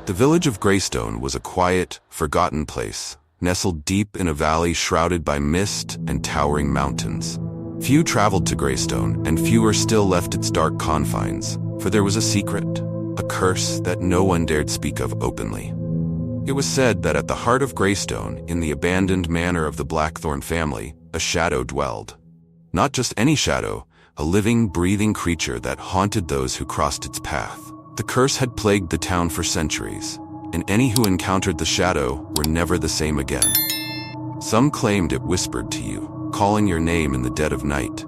The village of Greystone was a quiet, forgotten place, nestled deep in a valley shrouded by mist and towering mountains. Few traveled to Greystone, and fewer still left its dark confines, for there was a secret, a curse that no one dared speak of openly. It was said that at the heart of Greystone, in the abandoned manor of the Blackthorn family, a shadow dwelled. Not just any shadow, a living, breathing creature that haunted those who crossed its path. The curse had plagued the town for centuries, and any who encountered the shadow were never the same again. Some claimed it whispered to you, calling your name in the dead of night.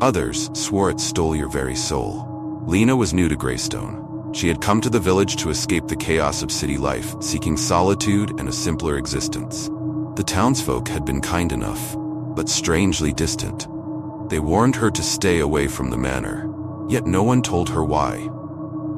Others swore it stole your very soul. Lena was new to Greystone. She had come to the village to escape the chaos of city life, seeking solitude and a simpler existence. The townsfolk had been kind enough, but strangely distant. They warned her to stay away from the manor, yet no one told her why.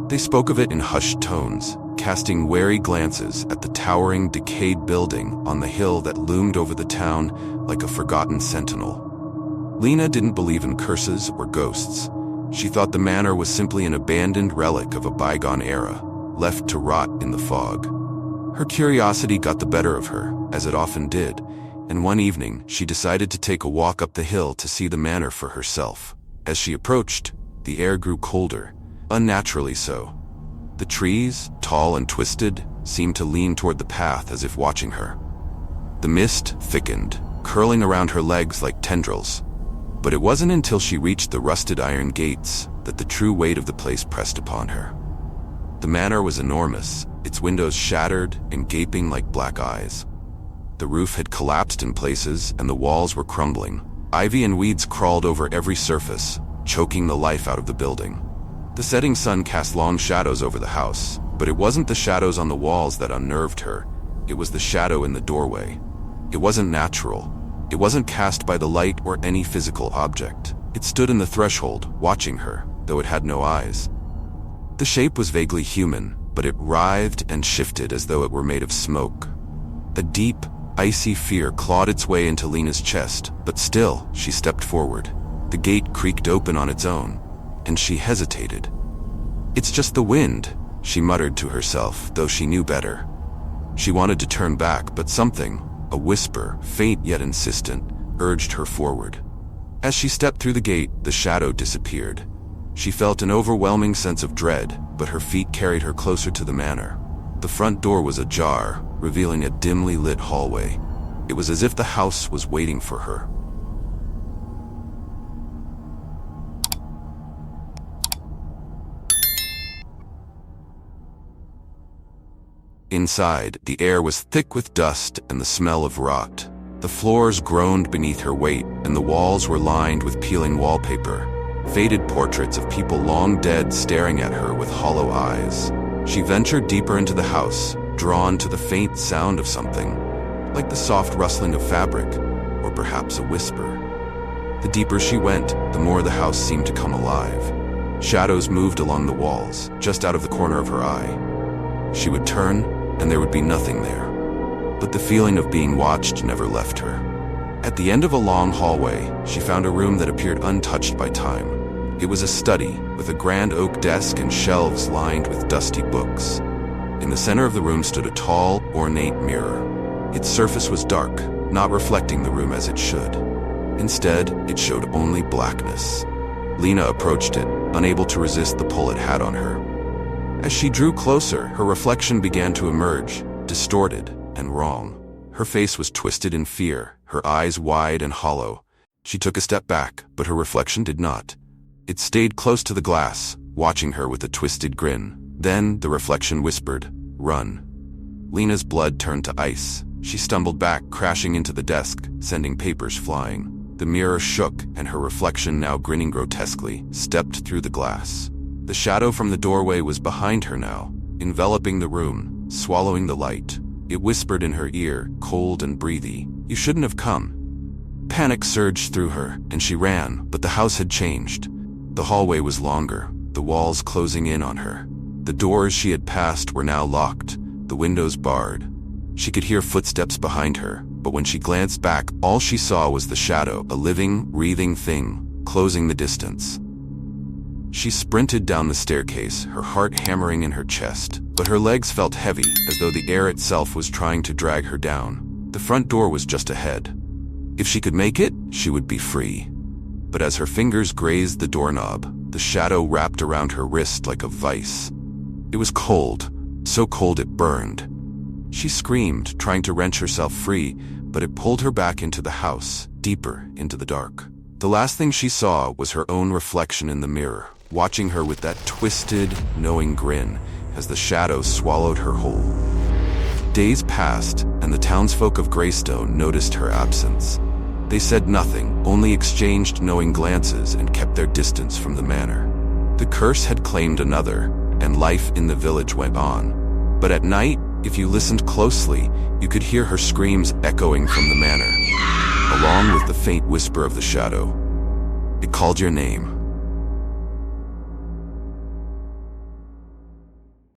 They spoke of it in hushed tones, casting wary glances at the towering, decayed building on the hill that loomed over the town like a forgotten sentinel. Lena didn't believe in curses or ghosts. She thought the manor was simply an abandoned relic of a bygone era, left to rot in the fog. Her curiosity got the better of her, as it often did, and one evening she decided to take a walk up the hill to see the manor for herself. As she approached, the air grew colder, unnaturally so. The trees, tall and twisted, seemed to lean toward the path as if watching her. The mist thickened, curling around her legs like tendrils. But it wasn't until she reached the rusted iron gates that the true weight of the place pressed upon her. The manor was enormous, its windows shattered and gaping like black eyes. The roof had collapsed in places and the walls were crumbling. Ivy and weeds crawled over every surface, choking the life out of the building. The setting sun cast long shadows over the house, but it wasn't the shadows on the walls that unnerved her. It was the shadow in the doorway. It wasn't natural. It wasn't cast by the light or any physical object. It stood in the threshold, watching her, though it had no eyes. The shape was vaguely human, but it writhed and shifted as though it were made of smoke. A deep, icy fear clawed its way into Lena's chest, but still, she stepped forward. The gate creaked open on its own, and she hesitated. "It's just the wind," she muttered to herself, though she knew better. She wanted to turn back, but something, a whisper, faint yet insistent, urged her forward. As she stepped through the gate, the shadow disappeared. She felt an overwhelming sense of dread, but her feet carried her closer to the manor. The front door was ajar, revealing a dimly lit hallway. It was as if the house was waiting for her. Inside, the air was thick with dust and the smell of rot. The floors groaned beneath her weight, and the walls were lined with peeling wallpaper. Faded portraits of people long dead staring at her with hollow eyes. She ventured deeper into the house, drawn to the faint sound of something, like the soft rustling of fabric, or perhaps a whisper. The deeper she went, the more the house seemed to come alive. Shadows moved along the walls, just out of the corner of her eye. She would turn, and there would be nothing there. But the feeling of being watched never left her. At the end of a long hallway, she found a room that appeared untouched by time. It was a study, with a grand oak desk and shelves lined with dusty books. In the center of the room stood a tall, ornate mirror. Its surface was dark, not reflecting the room as it should. Instead, it showed only blackness. Lena approached it, unable to resist the pull it had on her. As she drew closer, her reflection began to emerge, distorted and wrong. Her face was twisted in fear, her eyes wide and hollow. She took a step back, but her reflection did not. It stayed close to the glass, watching her with a twisted grin. Then the reflection whispered, "Run." Lena's blood turned to ice. She stumbled back, crashing into the desk, sending papers flying. The mirror shook, and her reflection, now grinning grotesquely, stepped through the glass. The shadow from the doorway was behind her now, enveloping the room, swallowing the light. It whispered in her ear, cold and breathy, "You shouldn't have come." Panic surged through her, and she ran, but the house had changed. The hallway was longer, the walls closing in on her. The doors she had passed were now locked, the windows barred. She could hear footsteps behind her, but when she glanced back, all she saw was the shadow, a living, breathing thing, closing the distance. She sprinted down the staircase, her heart hammering in her chest. but her legs felt heavy, as though the air itself was trying to drag her down. The front door was just ahead. If she could make it, she would be free. But as her fingers grazed the doorknob, the shadow wrapped around her wrist like a vice. It was cold, so cold it burned. She screamed, trying to wrench herself free, but it pulled her back into the house, deeper into the dark. The last thing she saw was her own reflection in the mirror, watching her with that twisted, knowing grin as the shadow swallowed her whole. Days passed, and the townsfolk of Greystone noticed her absence. They said nothing, only exchanged knowing glances and kept their distance from the manor. The curse had claimed another, and life in the village went on. But at night, if you listened closely, you could hear her screams echoing from the manor, along with the faint whisper of the shadow. It called your name.